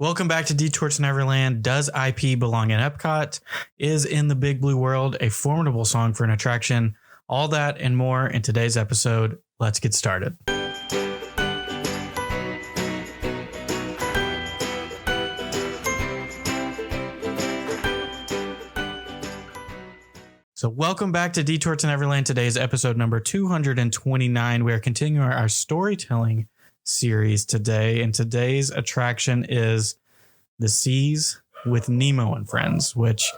Welcome back to Detour to Neverland. Does IP belong in EPCOT? Is In the Big Blue World a formidable song for an attraction? All that and more in today's episode. Let's get started. So welcome back to Detour to Neverland. Today's episode number 229. We are continuing our storytelling series today, and today's attraction is The Seas with Nemo and Friends, which,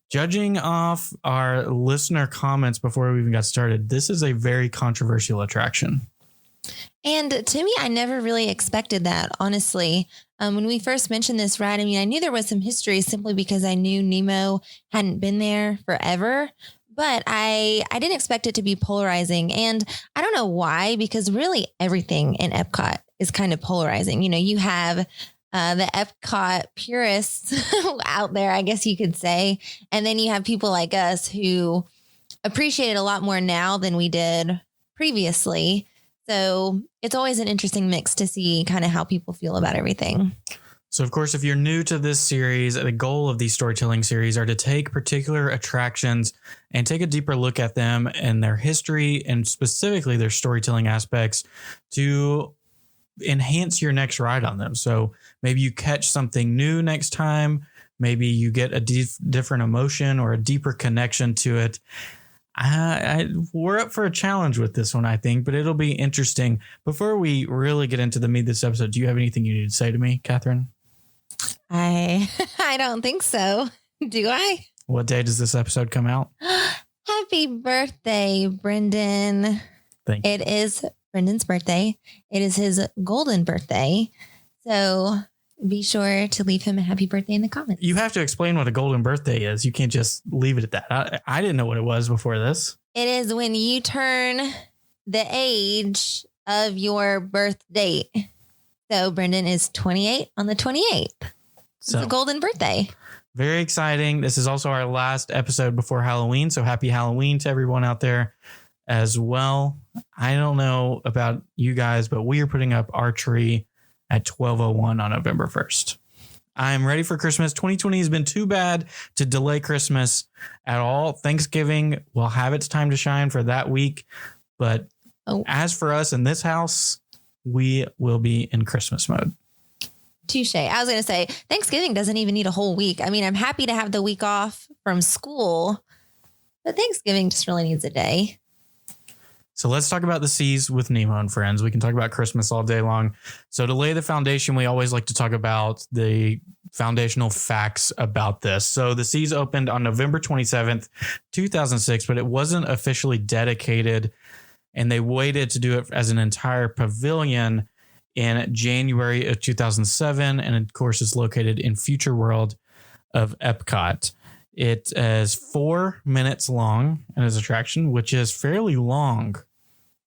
judging off our listener comments before we even got started, this is a very controversial attraction. And to me, I never really expected that, honestly. When we first mentioned this ride, I knew there was some history simply because I knew Nemo hadn't been there forever. But I didn't expect it to be polarizing. And I don't know why, because really everything in EPCOT is kind of polarizing. You have the EPCOT purists out there, I guess you could say. And then you have people like us who appreciate it a lot more now than we did previously. So it's always an interesting mix to see kind of how people feel about everything. So, of course, if you're new to this series, the goal of these storytelling series are to take particular attractions and take a deeper look at them and their history and specifically their storytelling aspects to enhance your next ride on them. So maybe you catch something new next time. Maybe you get a different emotion or a deeper connection to it. We're up for a challenge with this one, I think, but it'll be interesting. Before we really get into the meat of this episode, do you have anything you need to say to me, Catherine? I don't think so. Do I? What day does this episode come out? Happy birthday, Brendan. Thank you. It is Brendan's birthday. It is his golden birthday. So be sure to leave him a happy birthday in the comments. You have to explain what a golden birthday is. You can't just leave it at that. I didn't know what it was before this. It is when you turn the age of your birth date. So Brendan is 28 on the 28th. So it's a golden birthday. Very exciting. This is also our last episode before Halloween. So happy Halloween to everyone out there as well. I don't know about you guys, but we are putting up our tree at 12:01 on November 1st. I'm ready for Christmas. 2020 has been too bad to delay Christmas at all. Thanksgiving will have its time to shine for that week. But as for us in this house, we will be in Christmas mode. Touche. I was going to say Thanksgiving doesn't even need a whole week. I'm happy to have the week off from school, but Thanksgiving just really needs a day. So let's talk about The Seas with Nemo and Friends. We can talk about Christmas all day long. So to lay the foundation, we always like to talk about the foundational facts about this. So The Seas opened on November 27th, 2006, but it wasn't officially dedicated, and they waited to do it as an entire pavilion in January of 2007. And of course, it's located in Future World of EPCOT. It is 4 minutes long as an attraction, which is fairly long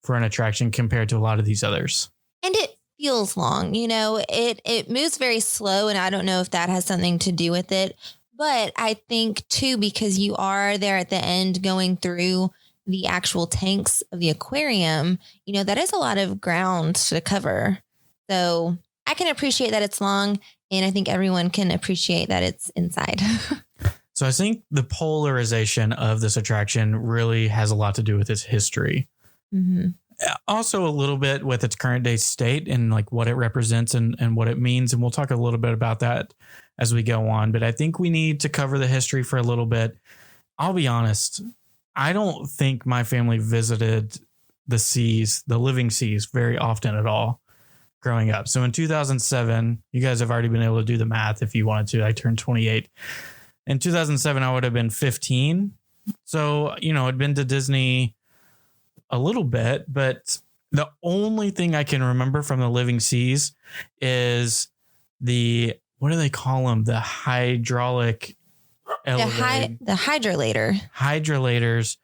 for an attraction compared to a lot of these others. And it feels long, it moves very slow. And I don't know if that has something to do with it, but I think too, because you are there at the end going through the actual tanks of the aquarium, that is a lot of ground to cover. So I can appreciate that it's long, and I think everyone can appreciate that it's inside. So I think the polarization of this attraction really has a lot to do with its history. Mm-hmm. Also a little bit with its current day state and like what it represents and what it means. And we'll talk a little bit about that as we go on. But I think we need to cover the history for a little bit. I'll be honest. I don't think my family visited the seas, the living seas, very often at all growing up. So in 2007, you guys have already been able to do the math if you wanted to. I turned 28. In 2007, I would have been 15. So, I'd been to Disney a little bit, but the only thing I can remember from the living seas is what do they call them? The hydraulic elevator. The hydrolator. Hydrolators.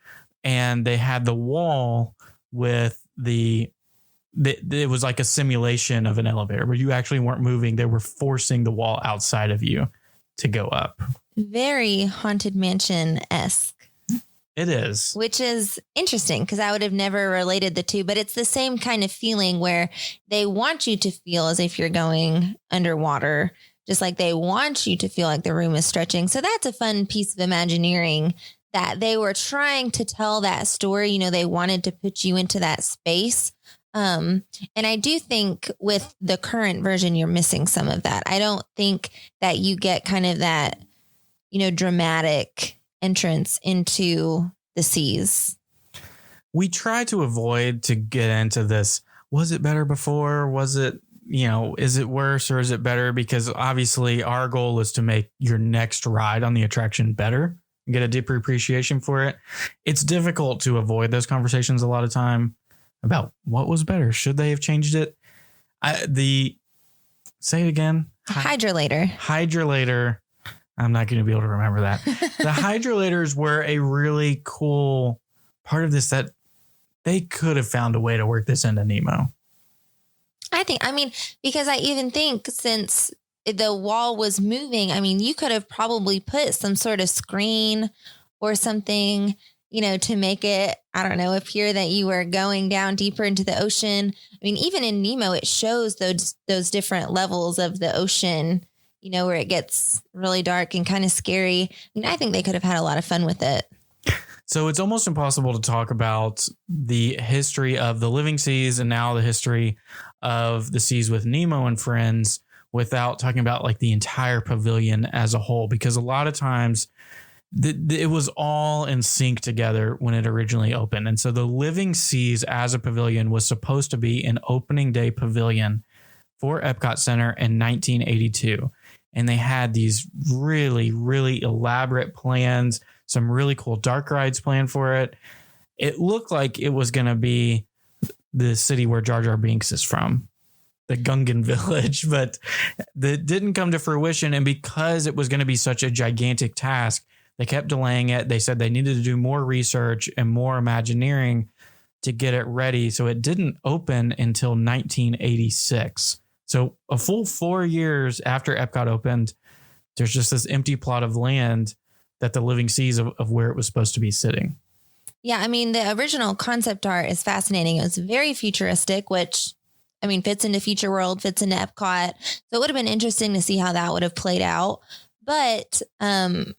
And they had the wall with it was like a simulation of an elevator where you actually weren't moving. They were forcing the wall outside of you to go up. Very Haunted Mansion-esque. It is. Which is interesting because I would have never related the two, but it's the same kind of feeling where they want you to feel as if you're going underwater, just like they want you to feel like the room is stretching. So that's a fun piece of Imagineering that they were trying to tell that story. They wanted to put you into that space. And I do think with the current version, you're missing some of that. I don't think that you get kind of that, dramatic entrance into the seas. We try to avoid to get into this. Was it better before? Was it, is it worse or is it better? Because obviously our goal is to make your next ride on the attraction better and get a deeper appreciation for it. It's difficult to avoid those conversations a lot of time about what was better. Should they have changed it? Say it again. Hydrolator. I'm not going to be able to remember that. The hydrolators were a really cool part of this that they could have found a way to work this into Nemo. Because I even think since the wall was moving, you could have probably put some sort of screen or something, to make it, I don't know, appear that you were going down deeper into the ocean. Even in Nemo, it shows those different levels of the ocean, where it gets really dark and kind of scary. I think they could have had a lot of fun with it. So it's almost impossible to talk about the history of the living seas and now the history of the seas with Nemo and Friends without talking about like the entire pavilion as a whole, because a lot of times it was all in sync together when it originally opened. And so the living seas as a pavilion was supposed to be an opening day pavilion for Epcot Center in 1982. And they had these really, really elaborate plans, some really cool dark rides planned for it. It looked like it was going to be the city where Jar Jar Binks is from, the Gungan village, but that didn't come to fruition. And because it was going to be such a gigantic task, they kept delaying it. They said they needed to do more research and more Imagineering to get it ready. So it didn't open until 1986. So a full 4 years after Epcot opened, there's just this empty plot of land that the living seas of where it was supposed to be sitting. Yeah, the original concept art is fascinating. It was very futuristic, which, fits into Future World, fits into Epcot. So it would have been interesting to see how that would have played out. But when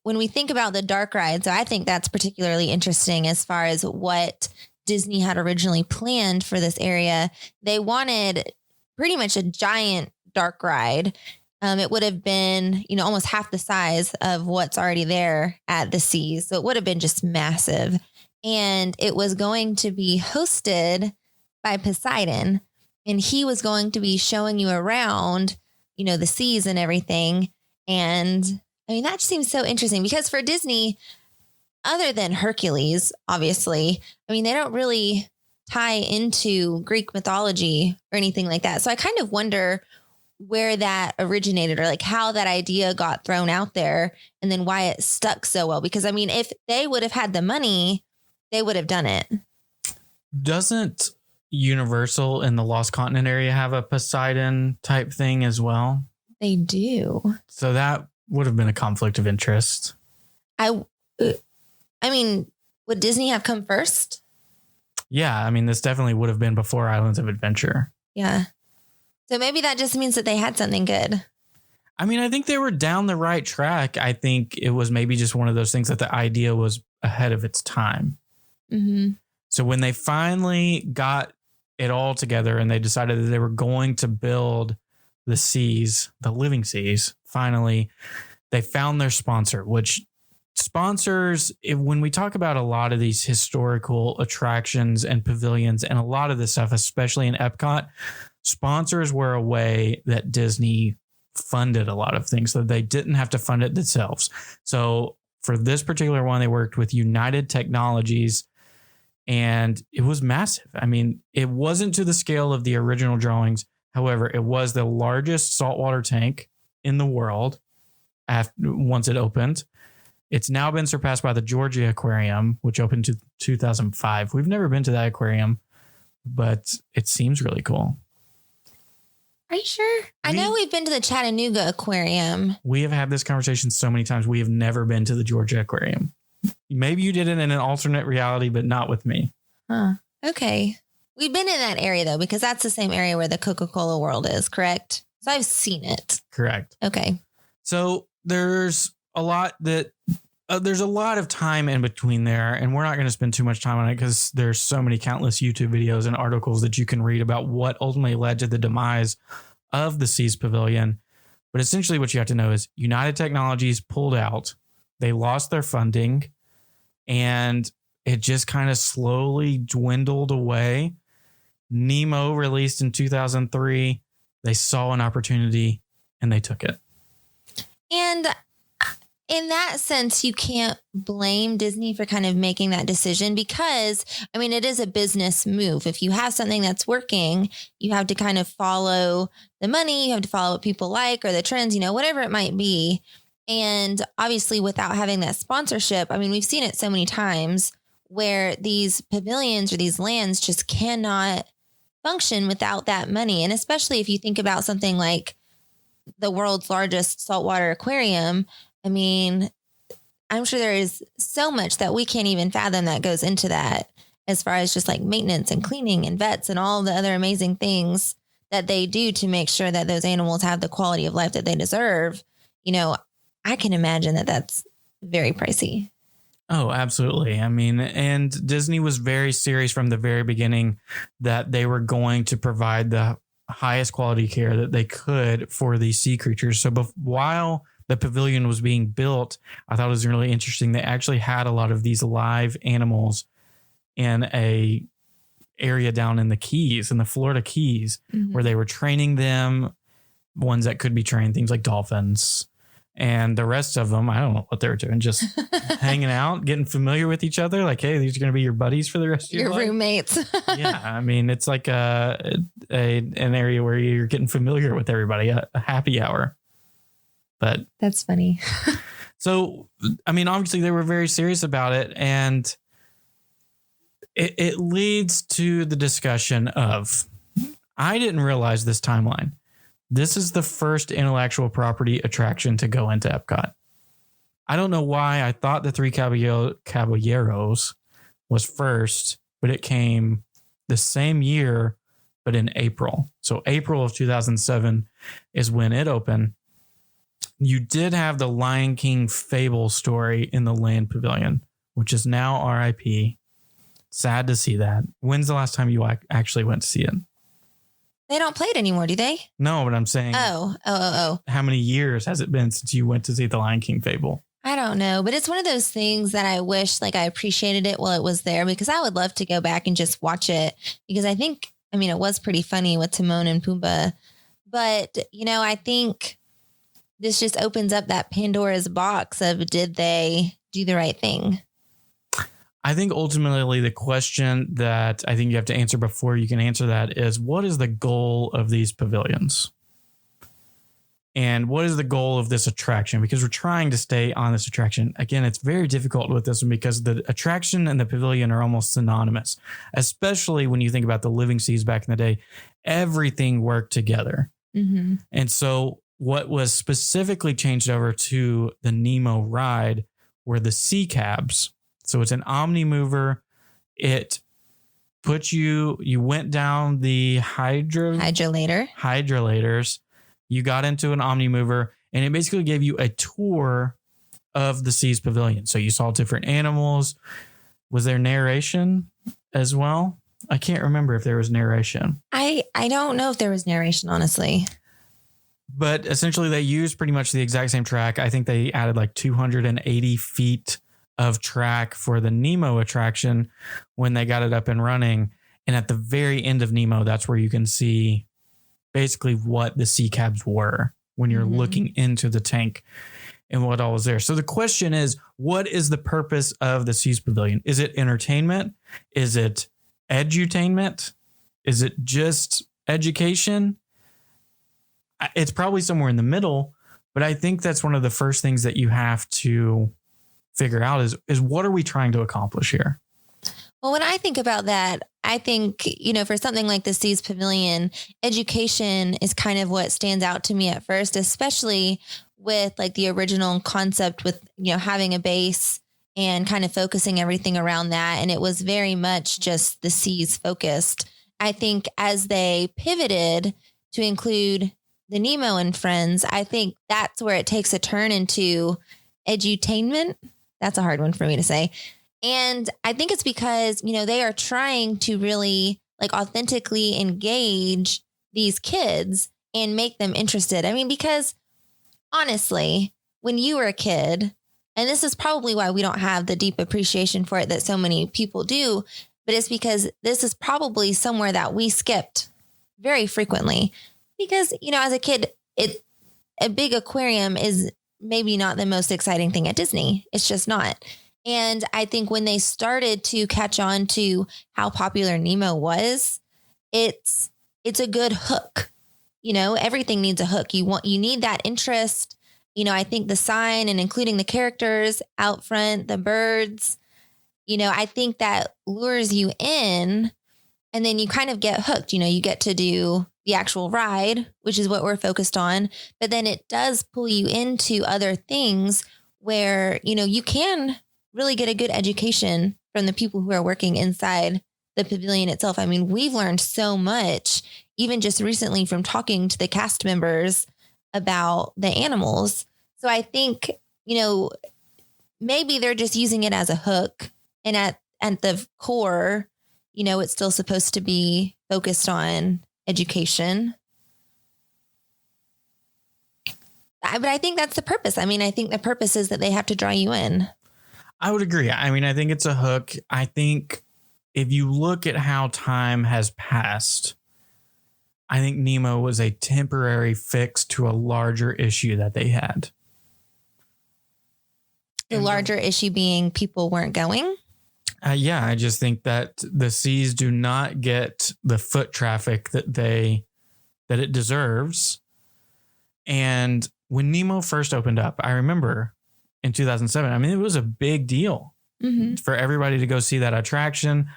we think about the dark ride, so I think that's particularly interesting as far as what Disney had originally planned for this area. They wanted pretty much a giant dark ride. It would have been, almost half the size of what's already there at the seas. So it would have been just massive. And it was going to be hosted by Poseidon. And he was going to be showing you around, the seas and everything. And that seems so interesting because for Disney, other than Hercules, obviously, they don't really tie into Greek mythology or anything like that. So I kind of wonder where that originated or like how that idea got thrown out there and then why it stuck so well. Because if they would have had the money, they would have done it. Doesn't Universal in the Lost Continent area have a Poseidon type thing as well? They do. So that would have been a conflict of interest. Would Disney have come first? Yeah, this definitely would have been before Islands of Adventure. Yeah. So maybe that just means that they had something good. I think they were down the right track. I think it was maybe just one of those things that the idea was ahead of its time. Mm-hmm. So when they finally got it all together and they decided that they were going to build the seas, the living seas, finally, they found their sponsor, which sponsors, when we talk about a lot of these historical attractions and pavilions and a lot of this stuff, especially in Epcot, sponsors were a way that Disney funded a lot of things so they didn't have to fund it themselves. So for this particular one, they worked with United Technologies and it was massive. It wasn't to the scale of the original drawings. However, it was the largest saltwater tank in the world once it opened. It's now been surpassed by the Georgia Aquarium, which opened in 2005. We've never been to that aquarium, but it seems really cool. Are you sure? I know we've been to the Chattanooga Aquarium. We have had this conversation so many times. We have never been to the Georgia Aquarium. Maybe you did it in an alternate reality, but not with me. Huh. Okay. We've been in that area though, because that's the same area where the Coca-Cola world is, correct? So I've seen it. Correct. Okay. So there's a lot of time in between there, and we're not going to spend too much time on it because there's so many countless YouTube videos and articles that you can read about what ultimately led to the demise of the Seas Pavilion. But essentially what you have to know is United Technologies pulled out. They lost their funding, and it just kind of slowly dwindled away. Nemo released in 2003. They saw an opportunity and they took it. And in that sense, you can't blame Disney for kind of making that decision because, I mean, it is a business move. If you have something that's working, you have to kind of follow the money. You have to follow what people like or the trends, whatever it might be. And obviously, without having that sponsorship, I mean, we've seen it so many times where these pavilions or these lands just cannot function without that money. And especially if you think about something like the world's largest saltwater aquarium, I mean, I'm sure there is so much that we can't even fathom that goes into that as far as just like maintenance and cleaning and vets and all the other amazing things that they do to make sure that those animals have the quality of life that they deserve. I can imagine that that's very pricey. Oh, absolutely. I mean, and Disney was very serious from the very beginning that they were going to provide the highest quality care that they could for these sea creatures. So while the pavilion was being built, I thought it was really interesting. They actually had a lot of these live animals in a area down in the Keys, in the Florida Keys, where they were training them, ones that could be trained, things like dolphins. And the rest of them, I don't know what they were doing, just hanging out, getting familiar with each other. Like, hey, these are going to be your buddies for the rest of your life. Roommates. Yeah, I mean, it's like an area where you're getting familiar with everybody, a happy hour. But that's funny. So, I mean, obviously they were very serious about it, and it leads to the discussion of, I didn't realize this timeline. This is the first intellectual property attraction to go into Epcot. I don't know why I thought the Three Caballeros was first, but it came the same year, but in April. So April of 2007 is when it opened. You did have the Lion King Fable story in the Land Pavilion, which is now RIP. Sad to see that. When's the last time you actually went to see it? They don't play it anymore, do they? No, but I'm saying. Oh. How many years has it been since you went to see the Lion King Fable? I don't know, but it's one of those things that I wish I appreciated it while it was there, because I would love to go back and just watch it, because I mean, it was pretty funny with Timon and Pumbaa, but I think this just opens up that Pandora's box of, did they do the right thing? I think ultimately the question that I think you have to answer before you can answer that is, what is the goal of these pavilions? And what is the goal of this attraction? Because we're trying to stay on this attraction. Again, it's very difficult with this one because the attraction and the pavilion are almost synonymous, especially when you think about the Living Seas back in the day. Everything worked together. Mm-hmm. And so what was specifically changed over to the Nemo ride were the sea cabs. So it's an omni mover. It put you went down the hydrolators. You got into an omni mover, and it basically gave you a tour of the Seas Pavilion. So you saw different animals. Was there narration as well? I can't remember if there was narration. I don't know if there was narration, honestly. But essentially they used pretty much the exact same track. I think they added like 280 feet of track for the Nemo attraction when they got it up and running. And at the very end of Nemo, that's where you can see basically what the sea cabs were when you're looking into the tank and what all was there. So the question is, what is the purpose of the Seas Pavilion? Is it entertainment? Is it edutainment? Is it just education? It's probably somewhere in the middle, but I think that's one of the first things that you have to figure out is what are we trying to accomplish here? Well, when I think about that, I think, for something like the Seas Pavilion, education is kind of what stands out to me at first, especially with like the original concept with, having a base and kind of focusing everything around that. And it was very much just the seas focused. I think as they pivoted to include the Nemo and Friends, I think that's where it takes a turn into edutainment. That's a hard one for me to say. And I think it's because, they are trying to really like authentically engage these kids and make them interested. I mean, because honestly, when you were a kid, and this is probably why we don't have the deep appreciation for it that so many people do, but it's because this is probably somewhere that we skipped very frequently. Because, as a kid, a big aquarium is maybe not the most exciting thing at Disney. It's just not. And I think when they started to catch on to how popular Nemo was, it's a good hook. Everything needs a hook. You need that interest. I think the sign and including the characters out front, the birds, I think that lures you in, and then you kind of get hooked. You get to do the actual ride, which is what we're focused on. But then it does pull you into other things where, you can really get a good education from the people who are working inside the pavilion itself. I mean, we've learned so much, even just recently from talking to the cast members about the animals. So I think, maybe they're just using it as a hook. And at the core, it's still supposed to be focused on education. But I think that's the purpose. I mean, I think the purpose is that they have to draw you in. I would agree. I mean, I think it's a hook. I think if you look at how time has passed, I think Nemo was a temporary fix to a larger issue that they had. The larger issue being people weren't going? Yeah, I just think that the seas do not get the foot traffic that it deserves. And when Nemo first opened up, I remember in 2007, I mean, it was a big deal for everybody to go see that attraction.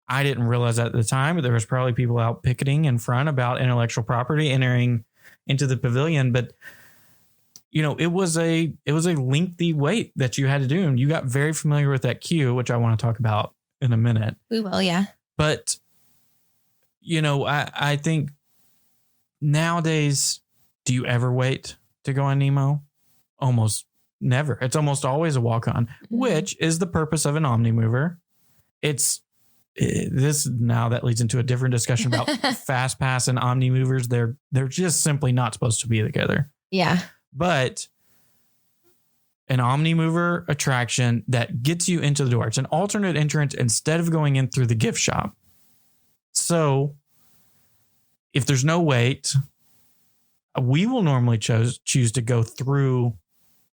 I didn't realize that at the time, but there was probably people out picketing in front about intellectual property entering into the pavilion. But, it was a lengthy wait that you had to do. And you got very familiar with that queue, which I want to talk about in a minute. We will, yeah. But, I think nowadays, do you ever wait to go on Nemo? Almost never. It's almost always a walk-on, which is the purpose of an Omnimover. This now that leads into a different discussion about Fast Pass and Omnimovers. They're just simply not supposed to be together. Yeah. But an Omnimover attraction that gets you into the door. It's an alternate entrance instead of going in through the gift shop. So if there's no wait, we will normally choose to go through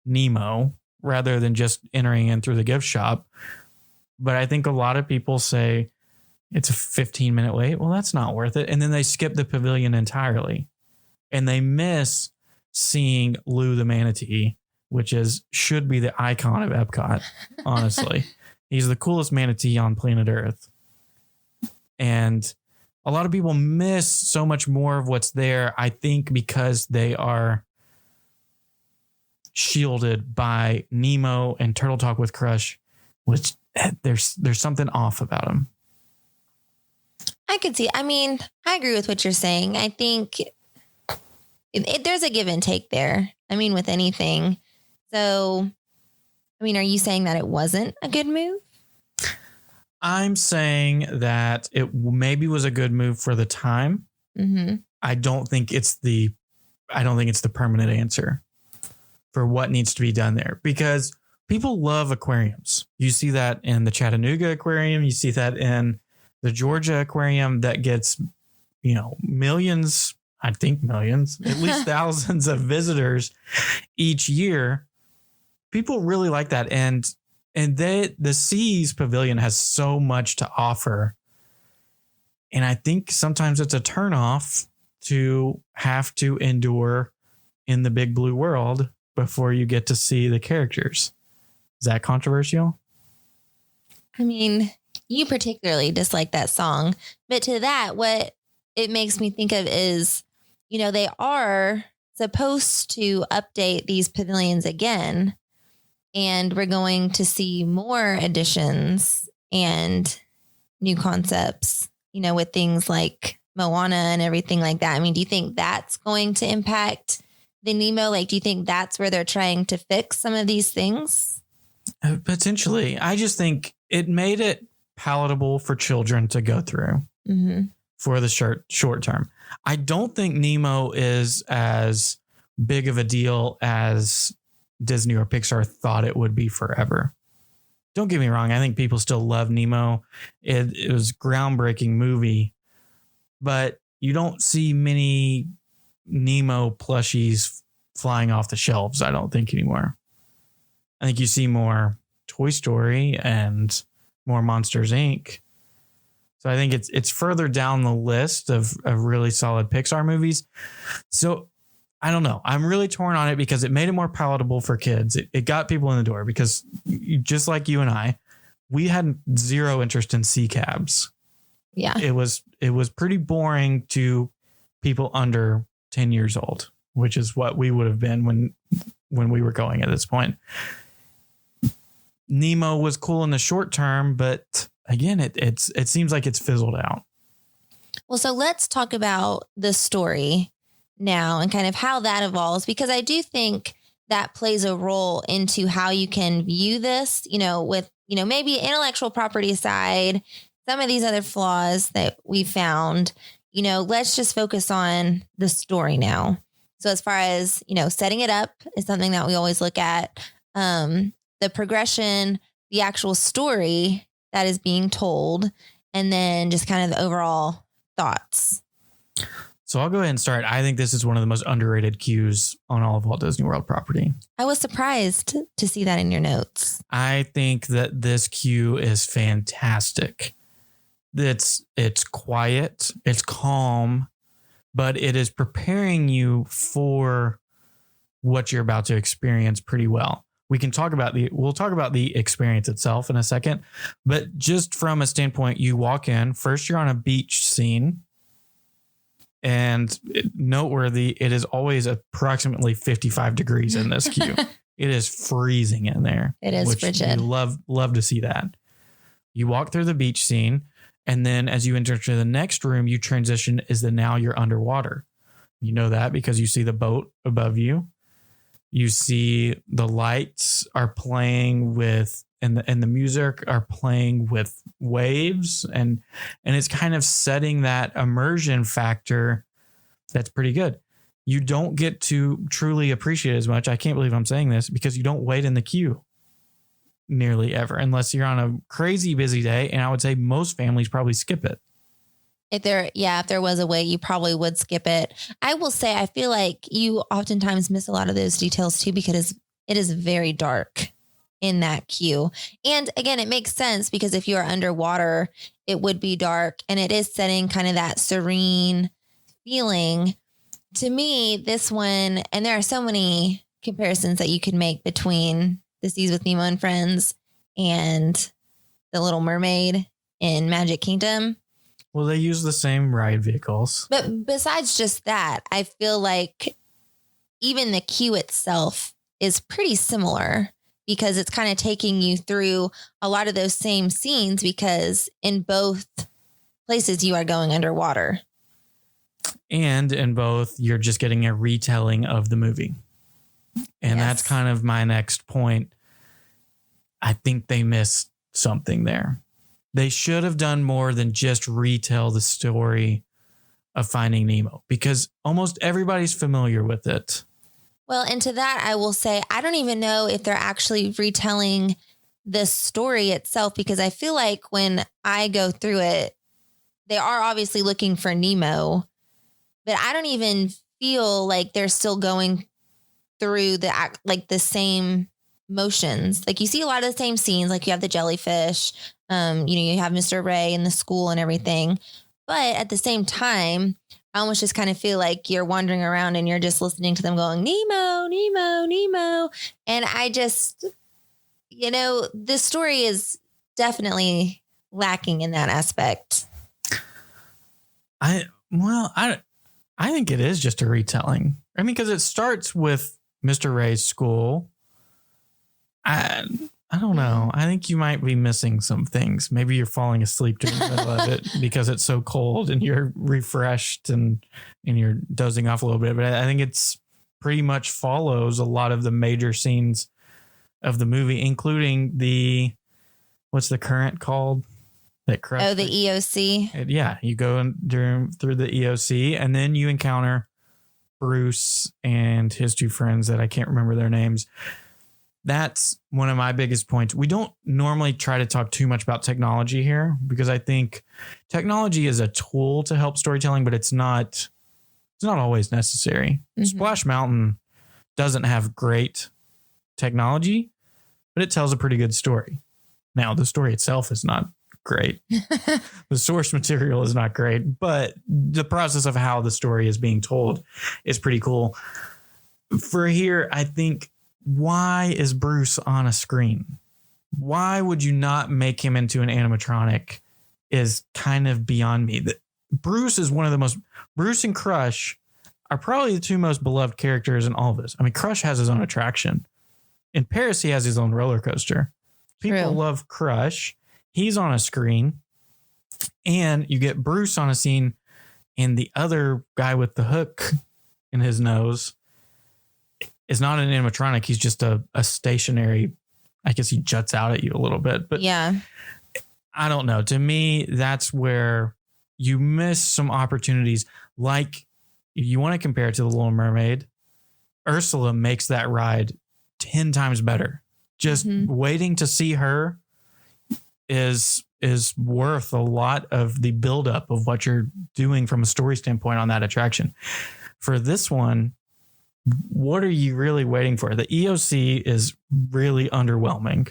Nemo rather than just entering in through the gift shop. But I think a lot of people say it's a 15-minute wait. Well, that's not worth it. And then they skip the pavilion entirely. And they miss seeing Lou the manatee, which should be the icon of EPCOT, honestly. He's the coolest manatee on planet Earth. And a lot of people miss so much more of what's there, I think, because they are shielded by Nemo and Turtle Talk with Crush, which there's something off about them. I could see. I mean, I agree with what you're saying. I think there's a give and take there. I mean, with anything. So, I mean, are you saying that it wasn't a good move? I'm saying that it maybe was a good move for the time. Mm-hmm. I don't think it's the permanent answer for what needs to be done there, because people love aquariums. You see that in the Chattanooga Aquarium. You see that in the Georgia Aquarium that gets, millions, at least thousands of visitors each year. People really like that. And the Seas Pavilion has so much to offer. And I think sometimes it's a turnoff to have to endure in the big blue world before you get to see the characters. Is that controversial? I mean, you particularly dislike that song, but to that, what it makes me think of is, they are supposed to update these pavilions again. And we're going to see more additions and new concepts, with things like Moana and everything like that. I mean, do you think that's going to impact the Nemo? Like, do you think that's where they're trying to fix some of these things? Potentially. I just think it made it palatable for children to go through for the short term. I don't think Nemo is as big of a deal as Disney or Pixar thought it would be forever. Don't get me wrong. I think people still love Nemo. It was a groundbreaking movie, but you don't see many Nemo plushies flying off the shelves, I don't think, anymore. I think you see more Toy Story and more Monsters, Inc. So I think it's further down the list of really solid Pixar movies. So I don't know. I'm really torn on it because it made it more palatable for kids. It got people in the door because just like you and I, we had zero interest in sea cabs. Yeah. It was pretty boring to people under 10 years old, which is what we would have been when we were going at this point. Nemo was cool in the short term, but again, it seems like it's fizzled out. Well, so let's talk about the story now and kind of how that evolves, because I do think that plays a role into how you can view this, with, maybe intellectual property aside, some of these other flaws that we found, let's just focus on the story now. So as far as, setting it up is something that we always look at. The progression, the actual story that is being told, and then just kind of the overall thoughts. So I'll go ahead and start. I think this is one of the most underrated cues on all of Walt Disney World property. I was surprised to see that in your notes. I think that this cue is fantastic. It's quiet, it's calm, but it is preparing you for what you're about to experience pretty well. We'll talk about the experience itself in a second, but just from a standpoint, you walk in, first you're on a beach scene, and noteworthy, it is always approximately 55 degrees in this queue. It is freezing in there. It is frigid. You love to see that. You walk through the beach scene, and then as you enter to the next room, you transition now you're underwater. You know that because you see the boat above you. You see the lights are playing with, and the music are playing with waves, and it's kind of setting that immersion factor that's pretty good. You don't get to truly appreciate it as much. I can't believe I'm saying this, because you don't wait in the queue nearly ever, unless you're on a crazy busy day. And I would say most families probably skip it. If there was a way, you probably would skip it. I will say, I feel like you oftentimes miss a lot of those details too, because it is very dark in that queue. And again, it makes sense because if you are underwater, it would be dark, and it is setting kind of that serene feeling. To me, this one, and there are so many comparisons that you can make between The Seas with Nemo and Friends and The Little Mermaid in Magic Kingdom. Well, they use the same ride vehicles. But besides just that, I feel like even the queue itself is pretty similar, because it's kind of taking you through a lot of those same scenes, because in both places you are going underwater. And in both, you're just getting a retelling of the movie. And that's kind of my next point. I think they missed something there. They should have done more than just retell the story of Finding Nemo, because almost everybody's familiar with it. Well, and to that, I will say, I don't even know if they're actually retelling the story itself, because I feel like when I go through it, they are obviously looking for Nemo, but I don't even feel like they're still going through the same motions. Like, you see a lot of the same scenes, like you have the jellyfish, you have Mr. Ray in the school and everything. But at the same time, I almost just kind of feel like you're wandering around and you're just listening to them going, Nemo, Nemo, Nemo. And I just, the story is definitely lacking in that aspect. I think it is just a retelling. I mean, because it starts with Mr. Ray's school. I don't know. I think you might be missing some things. Maybe you're falling asleep during the middle of it because it's so cold and you're refreshed and you're dozing off a little bit. But I think it's pretty much follows a lot of the major scenes of the movie, including what's the current called? That crush. Oh, the EOC. Yeah, you go through the EOC and then you encounter Bruce and his two friends that I can't remember their names. That's one of my biggest points. We don't normally try to talk too much about technology here because I think technology is a tool to help storytelling, but it's not always necessary. Mm-hmm. Splash Mountain doesn't have great technology, but it tells a pretty good story. Now, the story itself is not great. The source material is not great, but the process of how the story is being told is pretty cool. For here, I think, why is Bruce on a screen? Why would you not make him into an animatronic is kind of beyond me. Bruce and Crush are probably the two most beloved characters in all of this. I mean, Crush has his own attraction. In Paris, he has his own roller coaster. People love Crush. He's on a screen. And you get Bruce on a scene and the other guy with the hook in his nose is not an animatronic. He's just a stationary, I guess he juts out at you a little bit. But yeah, I don't know. To me, that's where you miss some opportunities. Like, if you want to compare it to The Little Mermaid, Ursula makes that ride 10 times better. Just waiting to see her is worth a lot of the buildup of what you're doing from a story standpoint on that attraction. For this one, what are you really waiting for? The EOC is really underwhelming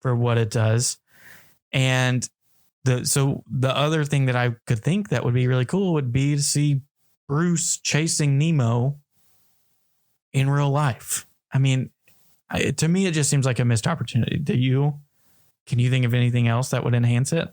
for what it does. And the other thing that I could think that would be really cool would be to see Bruce chasing Nemo in real life. I mean, to me, it just seems like a missed opportunity. Can you think of anything else that would enhance it?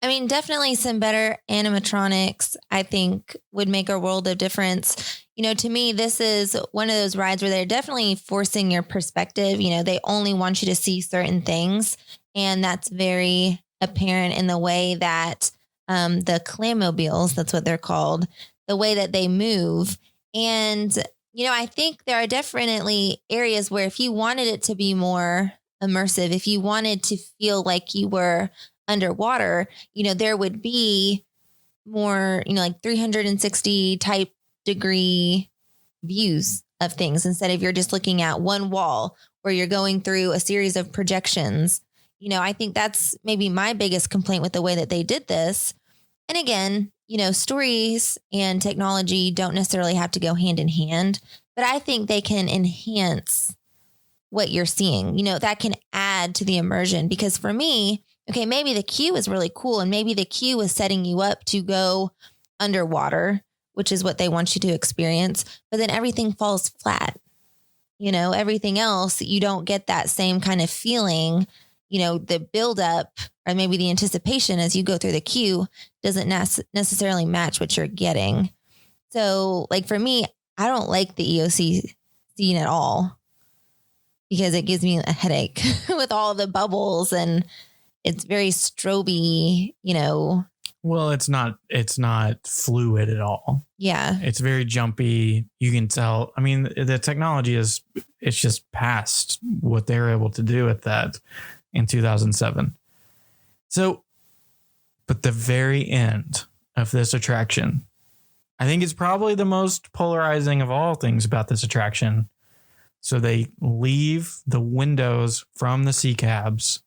I mean, definitely some better animatronics, I think, would make a world of difference. You know, to me, this is one of those rides where they're definitely forcing your perspective. You know, they only want you to see certain things. And that's very apparent in the way that the Claymobiles, that's what they're called, the way that they move. And, you know, I think there are definitely areas where if you wanted it to be more immersive, if you wanted to feel like you were underwater, you know, there would be more, you know, like 360 type degree views of things instead of you're just looking at one wall or you're going through a series of projections. You know, I think that's maybe my biggest complaint with the way that they did this. And again, you know, stories and technology don't necessarily have to go hand in hand, but I think they can enhance what you're seeing. You know, that can add to the immersion because for me, okay, maybe the queue is really cool and maybe the queue is setting you up to go underwater, which is what they want you to experience, but then everything falls flat. You know, everything else, you don't get that same kind of feeling. You know, the buildup or maybe the anticipation as you go through the queue doesn't necessarily match what you're getting. So like for me, I don't like the EOC scene at all because it gives me a headache with all the bubbles and it's very stroby, you know. Well, it's not fluid at all. Yeah. It's very jumpy. You can tell. I mean, the technology it's just past what they were able to do with that in 2007. So, but the very end of this attraction, I think it's probably the most polarizing of all things about this attraction. So they leave the windows from the sea cabs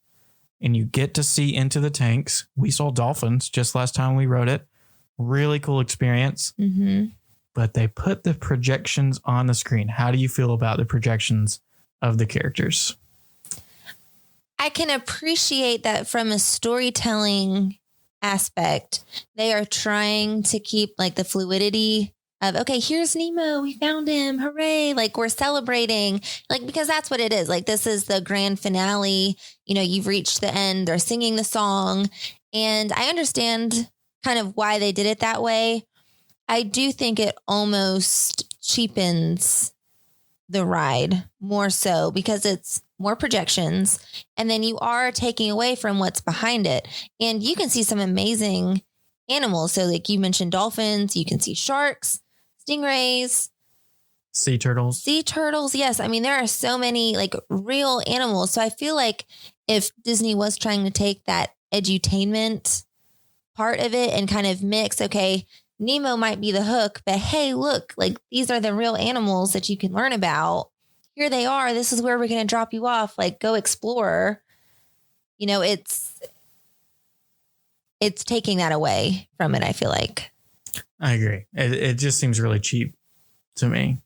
and you get to see into the tanks. We saw dolphins just last time we rode it. Really cool experience. Mm-hmm. But they put the projections on the screen. How do you feel about the projections of the characters? I can appreciate that from a storytelling aspect. They are trying to keep like the fluidity of, okay, here's Nemo. We found him. Hooray. Like we're celebrating, like, because that's what it is. Like, this is the grand finale. You know, you've reached the end. They're singing the song. And I understand kind of why they did it that way. I do think it almost cheapens the ride more so because it's more projections, and then you are taking away from what's behind it. And you can see some amazing animals. So like you mentioned dolphins, you can see sharks, stingrays, sea turtles. Yes. I mean, there are so many like real animals. So I feel like if Disney was trying to take that edutainment part of it and kind of mix, okay, Nemo might be the hook, but hey, look, like these are the real animals that you can learn about. Here they are. This is where we're going to drop you off. Like, go explore. You know, it's taking that away from it, I feel like. I agree. It just seems really cheap to me.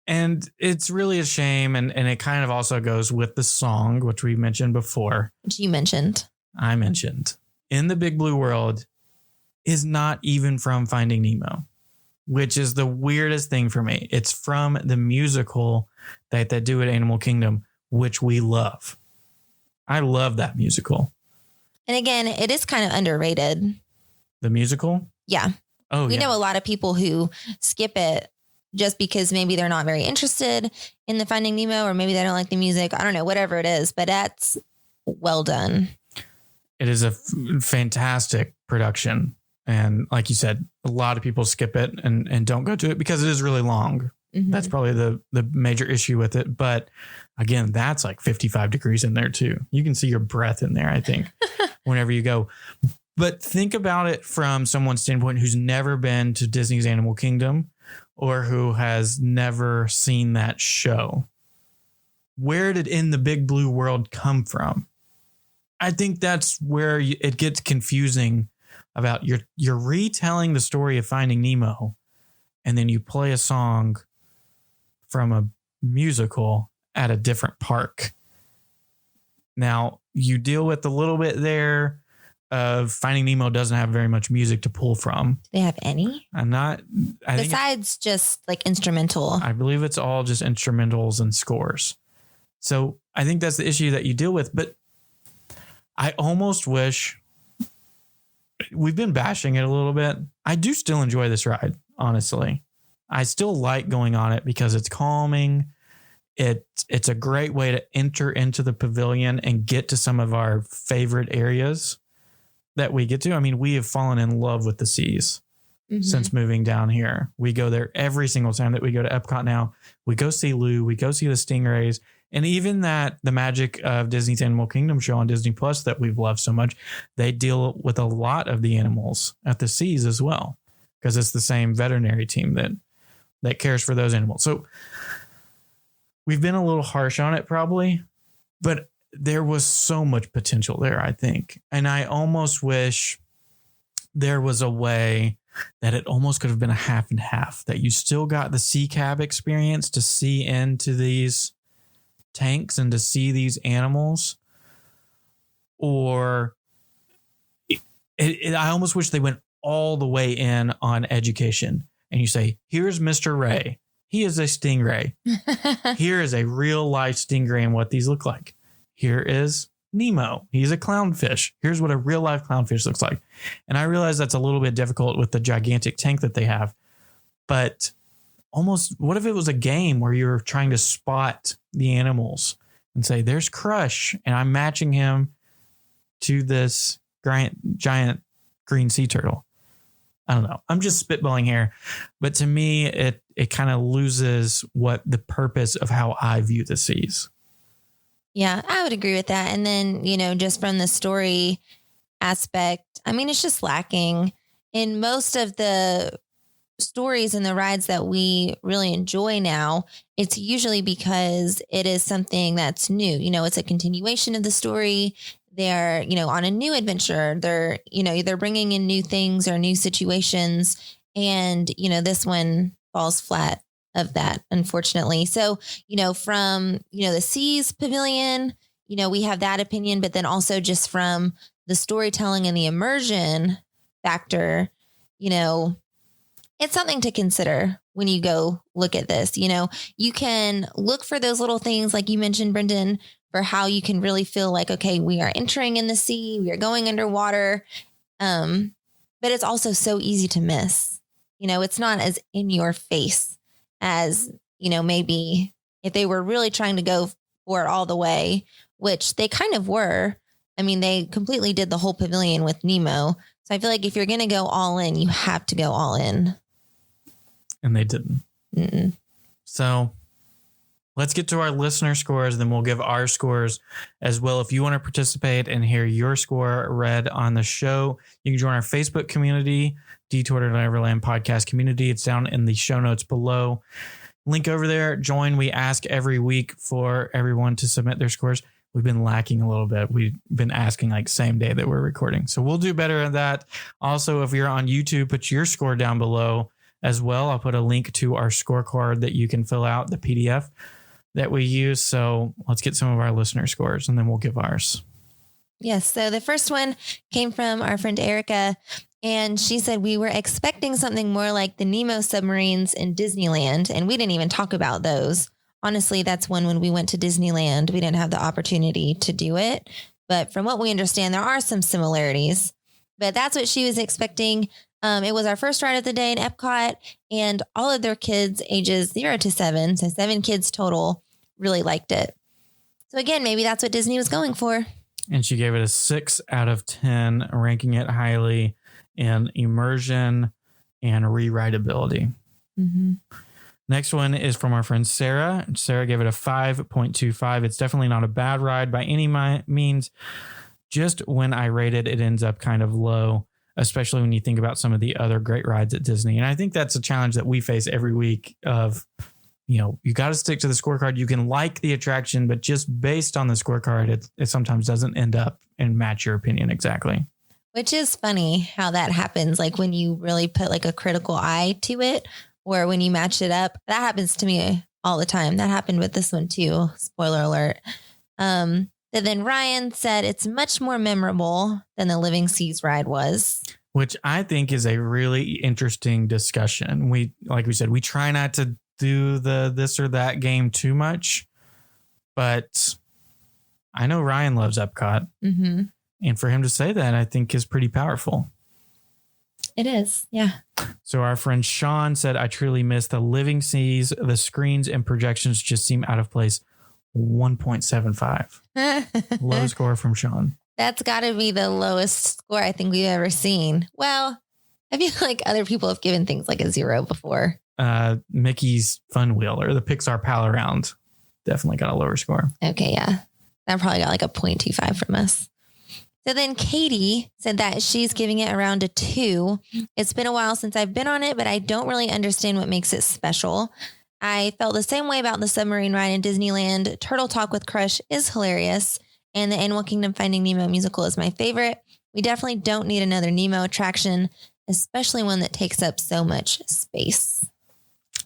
And it's really a shame. And it kind of also goes with the song, which we mentioned before. Which you mentioned. I mentioned. In the Big Blue World is not even from Finding Nemo, which is the weirdest thing for me. It's from the musical that they do at Animal Kingdom, which we love. I love that musical. And again, it is kind of underrated. The musical? Yeah. Oh, we know a lot of people who skip it just because maybe they're not very interested in the Finding Nemo, or maybe they don't like the music. I don't know, whatever it is, but that's well done. It is a fantastic production. And like you said, a lot of people skip it and don't go to it because it is really long. Mm-hmm. That's probably the major issue with it. But again, that's like 55 degrees in there too. You can see your breath in there, I think, whenever you go. But think about it from someone's standpoint who's never been to Disney's Animal Kingdom or who has never seen that show. Where did In the Big Blue World come from? I think that's where it gets confusing about you're retelling the story of Finding Nemo, and then you play a song from a musical at a different park. Now, you deal with a little bit there of Finding Nemo doesn't have very much music to pull from. Do they have any? Besides just like instrumental. I believe it's all just instrumentals and scores. So I think that's the issue that you deal with. But I almost wish, we've been bashing it a little bit. I do still enjoy this ride, honestly. I still like going on it because it's calming. It's a great way to enter into the pavilion and get to some of our favorite areas that we get to. I mean, we have fallen in love with the seas since moving down here. We go there every single time that we go to EPCOT now. We go see Lou, we go see the stingrays, and even the magic of Disney's Animal Kingdom show on Disney Plus that we've loved so much. They deal with a lot of the animals at the seas as well, because it's the same veterinary team that cares for those animals. So we've been a little harsh on it probably, but there was so much potential there, I think. And I almost wish there was a way that it almost could have been a half and half, that you still got the sea cab experience to see into these tanks and to see these animals. Or I almost wish they went all the way in on education. And you say, here's Mr. Ray. He is a stingray. Here is a real life stingray and what these look like. Here is Nemo. He's a clownfish. Here's what a real life clownfish looks like. And I realize that's a little bit difficult with the gigantic tank that they have. But almost, what if it was a game where you're trying to spot the animals and say, there's Crush, and I'm matching him to this giant green sea turtle. I don't know. I'm just spitballing here. But to me, it kind of loses what the purpose of how I view the seas. Yeah, I would agree with that. And then, just from the story aspect, I mean, it's just lacking in most of the stories and the rides that we really enjoy now. It's usually because it is something that's new. It's a continuation of the story. They're, on a new adventure. They're, they're bringing in new things or new situations. And, this one falls flat of that, unfortunately. So, from, the Seas Pavilion, we have that opinion, but then also just from the storytelling and the immersion factor, it's something to consider when you go look at this. You can look for those little things, like you mentioned, Brendan, for how you can really feel like, okay, we are entering in the sea, we are going underwater. But it's also so easy to miss. It's not as in your face as, maybe if they were really trying to go for it all the way, which they kind of were. I mean, they completely did the whole pavilion with Nemo. So I feel like if you're going to go all in, you have to go all in. And they didn't. Mm-mm. So let's get to our listener scores, then we'll give our scores as well. If you want to participate and hear your score read on the show, you can join our Facebook community, Detour to Neverland podcast community. It's down in the show notes below. Link over there. Join. We ask every week for everyone to submit their scores. We've been lacking a little bit. We've been asking like same day that we're recording. So we'll do better at that. Also, if you're on YouTube, put your score down below as well. I'll put a link to our scorecard that you can fill out, the PDF that we use. So let's get some of our listener scores and then we'll give ours. Yes. So the first one came from our friend Erica, and she said we were expecting something more like the Nemo submarines in Disneyland, and we didn't even talk about those. Honestly, that's when we went to Disneyland, we didn't have the opportunity to do it. But from what we understand, there are some similarities. But that's what she was expecting. It was our first ride of the day in EPCOT, and all of their kids ages 0 to 7, so 7 kids total, really liked it. So again, maybe that's what Disney was going for. And she gave it a 6 out of 10, ranking it highly in immersion and rewritability. Mm-hmm. Next one is from our friend Sarah. Sarah gave it a 5.25. It's definitely not a bad ride by any means. Just when I rate it, it ends up kind of low, especially when you think about some of the other great rides at Disney. And I think that's a challenge that we face every week of, you got to stick to the scorecard. You can like the attraction, but just based on the scorecard, it sometimes doesn't end up and match your opinion exactly. Which is funny how that happens. Like when you really put like a critical eye to it, or when you match it up. That happens to me all the time. That happened with this one too. Spoiler alert. But then Ryan said it's much more memorable than the Living Seas ride was. Which I think is a really interesting discussion. Like we said, we try not to do the this or that game too much, but I know Ryan loves Epcot. Mm-hmm. And for him to say that, I think is pretty powerful. It is. Yeah. So our friend Sean said, I truly miss the Living Seas. The screens and projections just seem out of place. 1.75. Low score from Sean. That's got to be the lowest score I think we've ever seen. Well, I feel like other people have given things like a 0 before. Mickey's Fun Wheel or the Pixar Pal Around definitely got a lower score. Okay. Yeah. That probably got like a 0.25 from us. So then Katie said that she's giving it around a 2. It's been a while since I've been on it, but I don't really understand what makes it special. I felt the same way about the submarine ride in Disneyland. Turtle Talk with Crush is hilarious, and the Animal Kingdom Finding Nemo musical is my favorite. We definitely don't need another Nemo attraction, especially one that takes up so much space.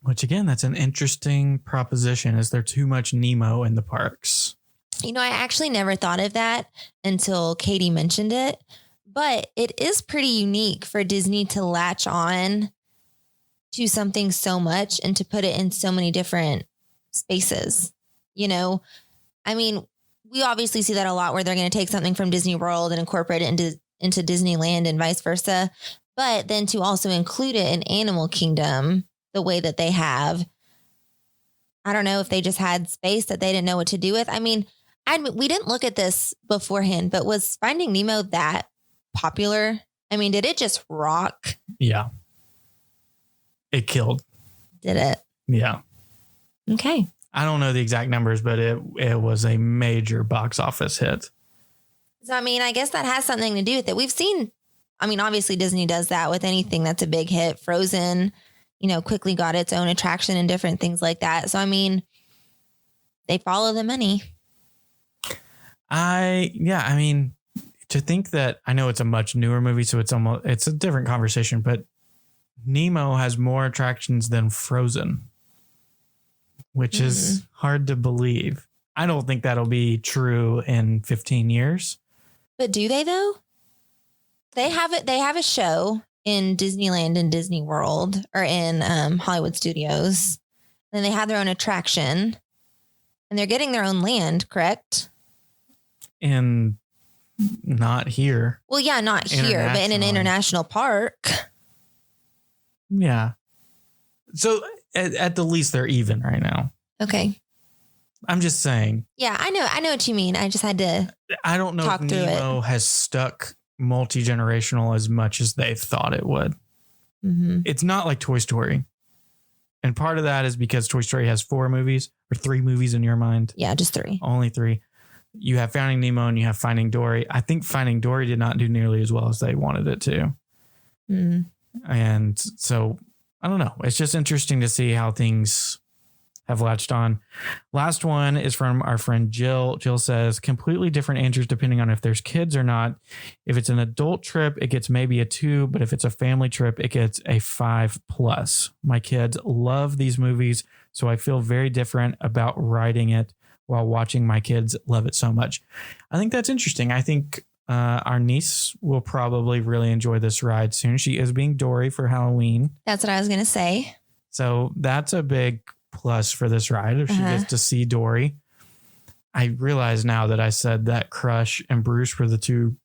Which again, that's an interesting proposition. Is there too much Nemo in the parks? I actually never thought of that until Katie mentioned it, but it is pretty unique for Disney to latch on to something so much and to put it in so many different spaces. I mean, we obviously see that a lot where they're going to take something from Disney World and incorporate it into Disneyland and vice versa. But then to also include it in Animal Kingdom the way that they have, I don't know if they just had space that they didn't know what to do with. I mean, we didn't look at this beforehand, but was Finding Nemo that popular? I mean, did it just rock? Yeah. It killed. Did it? Yeah. Okay. I don't know the exact numbers, but it was a major box office hit. So, I mean, I guess that has something to do with it. We've seen, I mean, obviously Disney does that with anything that's a big hit. Frozen, quickly got its own attraction and different things like that. So, I mean, they follow the money. I mean, to think that, I know it's a much newer movie, so it's a different conversation, but Nemo has more attractions than Frozen, which is hard to believe. I don't think that'll be true in 15 years. But do they though? They have it. They have a show in Disneyland and Disney World, or in Hollywood Studios. And they have their own attraction, and they're getting their own land, correct? And not here. Well, yeah, not here, but in an international park. Yeah. So at the least they're even right now. Okay. I'm just saying. Yeah, I know what you mean. I just had to. I don't know if Nemo has stuck multi-generational as much as they thought it would. Mm-hmm. It's not like Toy Story. And part of that is because Toy Story has 4 movies or 3 movies in your mind. Yeah, just 3. Only 3. You have Finding Nemo and you have Finding Dory. I think Finding Dory did not do nearly as well as they wanted it to. Mm. And so, I don't know. It's just interesting to see how things have latched on. Last one is from our friend Jill. Jill says, completely different answers depending on if there's kids or not. If it's an adult trip, it gets maybe a 2, but if it's a family trip, it gets a 5+. My kids love these movies, so I feel very different about writing it while watching my kids love it so much. I think that's interesting. I think our niece will probably really enjoy this ride soon. She is being Dory for Halloween. That's what I was going to say. So that's a big plus for this ride if she gets to see Dory. I realize now that I said that Crush and Bruce were the 2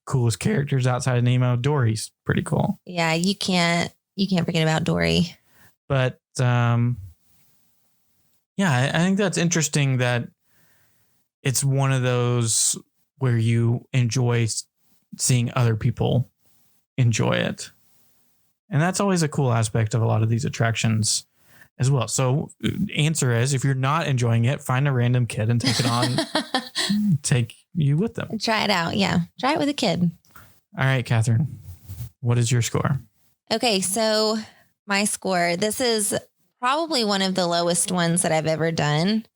coolest characters outside of Nemo. Dory's pretty cool. Yeah, you can't forget about Dory. But yeah, I think that's interesting that it's one of those where you enjoy seeing other people enjoy it. And that's always a cool aspect of a lot of these attractions as well. So answer is, if you're not enjoying it, find a random kid and take it on, take you with them. Try it out. Yeah. Try it with a kid. All right, Catherine, what is your score? Okay. So my score, this is probably one of the lowest ones that I've ever done.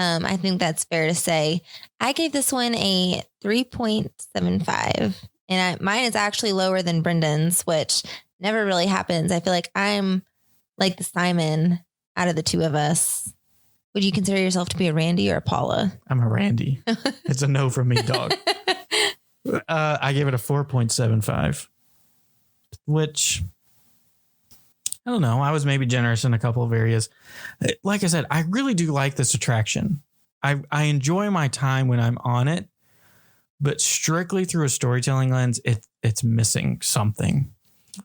I think that's fair to say. I gave this one a 3.75 and mine is actually lower than Brendan's, which never really happens. I feel like I'm like the Simon out of the 2 of us. Would you consider yourself to be a Randy or a Paula? I'm a Randy. It's a no from me, dog. I gave it a 4.75, which I don't know. I was maybe generous in a couple of areas. Like I said, I really do like this attraction. I enjoy my time when I'm on it, but strictly through a storytelling lens, it's missing something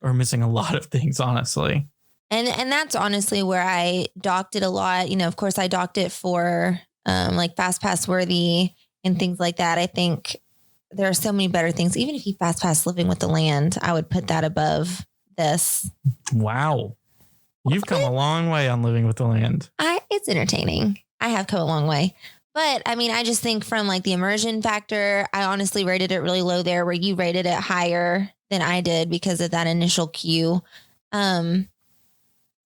or missing a lot of things, honestly. And that's honestly where I docked it a lot. You know, of course, I docked it for like Fast Pass worthy and things like that. I think there are so many better things. Even if you Fast Pass Living with the Land, I would put that above this. Wow. You've come a long way on Living with the Land. It's entertaining. I have come a long way. But I mean, I just think from like the immersion factor, I honestly rated it really low there, where you rated it higher than I did because of that initial queue.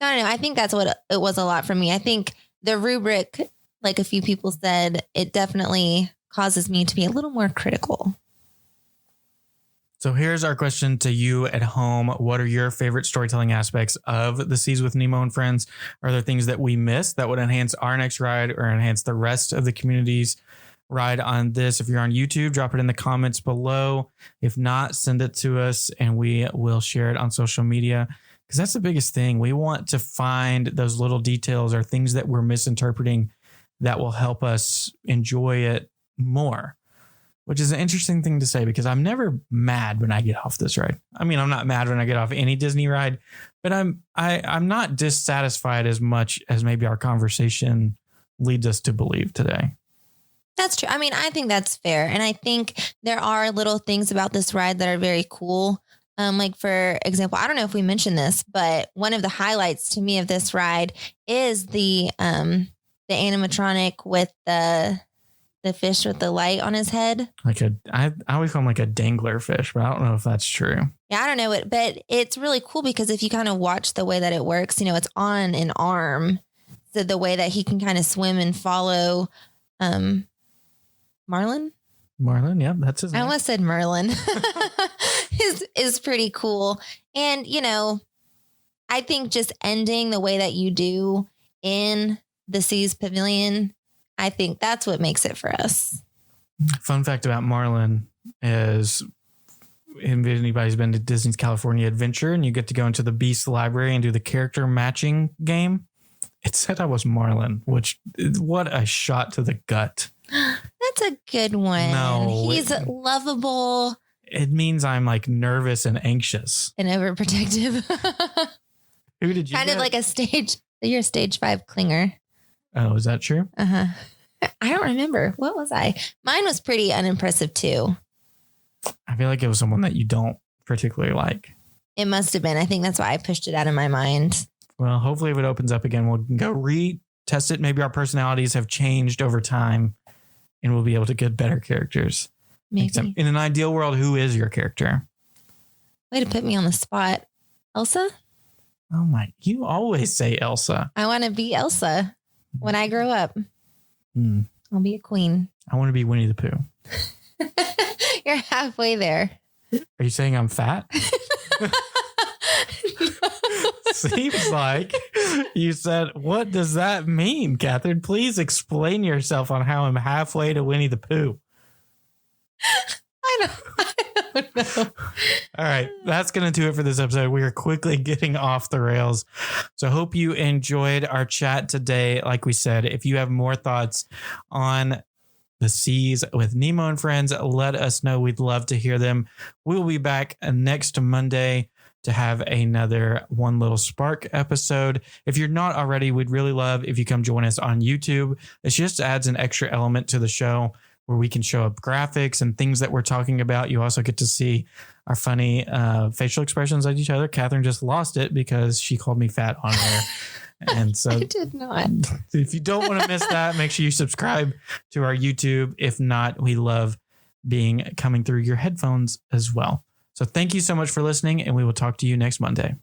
I don't know. I think that's what it was a lot for me. I think the rubric, like a few people said, it definitely causes me to be a little more critical. So here's our question to you at home. What are your favorite storytelling aspects of the Seas with Nemo and Friends? Are there things that we missed that would enhance our next ride or enhance the rest of the community's ride on this? If you're on YouTube, drop it in the comments below. If not, send it to us and we will share it on social media. Because that's the biggest thing. We want to find those little details or things that we're misinterpreting that will help us enjoy it more, which is an interesting thing to say because I'm never mad when I get off this ride. I mean, I'm not mad when I get off any Disney ride, but I'm not dissatisfied as much as maybe our conversation leads us to believe today. That's true. I mean, I think that's fair. And I think there are little things about this ride that are very cool. Like, for example, I don't know if we mentioned this, but one of the highlights to me of this ride is the animatronic with the fish with the light on his head. I always call him like a dangler fish, but I don't know if that's true. Yeah, I don't know it, but it's really cool because if you kind of watch the way that it works, you know, it's on an arm. So the way that he can kind of swim and follow Marlin, yeah, that's his name. I almost said Merlin. is pretty cool. And, you know, I think just ending the way that you do in the Seas Pavilion, I think that's what makes it for us. Fun fact about Marlin is, if anybody's been to Disney's California Adventure and you get to go into the Beast Library and do the character matching game, it said I was Marlin, which, what a shot to the gut. That's a good one. No, he's lovable. It means I'm like nervous and anxious and overprotective. Who did you kind get? of like a stage You're a stage 5 clinger. Oh, is that true? Uh-huh. I don't remember. What was I? Mine was pretty unimpressive too. I feel like it was someone that you don't particularly like. It must have been. I think that's why I pushed it out of my mind. Well, hopefully if it opens up again, we'll go retest it. Maybe our personalities have changed over time and we'll be able to get better characters. Maybe. In an ideal world, who is your character? Way to put me on the spot. Elsa? Oh my, you always say Elsa. I want to be Elsa when I grow up. I'll be a queen. I want to be Winnie the Pooh. You're halfway there. Are you saying I'm fat? Seems like you said, what does that mean, Catherine? Please explain yourself on how I'm halfway to Winnie the Pooh. I don't know. All right. That's going to do it for this episode. We are quickly getting off the rails. So hope you enjoyed our chat today. Like we said, if you have more thoughts on the seas with Nemo and Friends, let us know. We'd love to hear them. We'll be back next Monday to have another One Little Spark episode. If you're not already, we'd really love if you come join us on YouTube. It just adds an extra element to the show where we can show up graphics and things that we're talking about. You also get to see our funny facial expressions at each other. Catherine just lost it because she called me fat on air. And so I did not. If you don't want to miss that, make sure you subscribe to our YouTube. If not, we love coming through your headphones as well. So thank you so much for listening, and we will talk to you next Monday.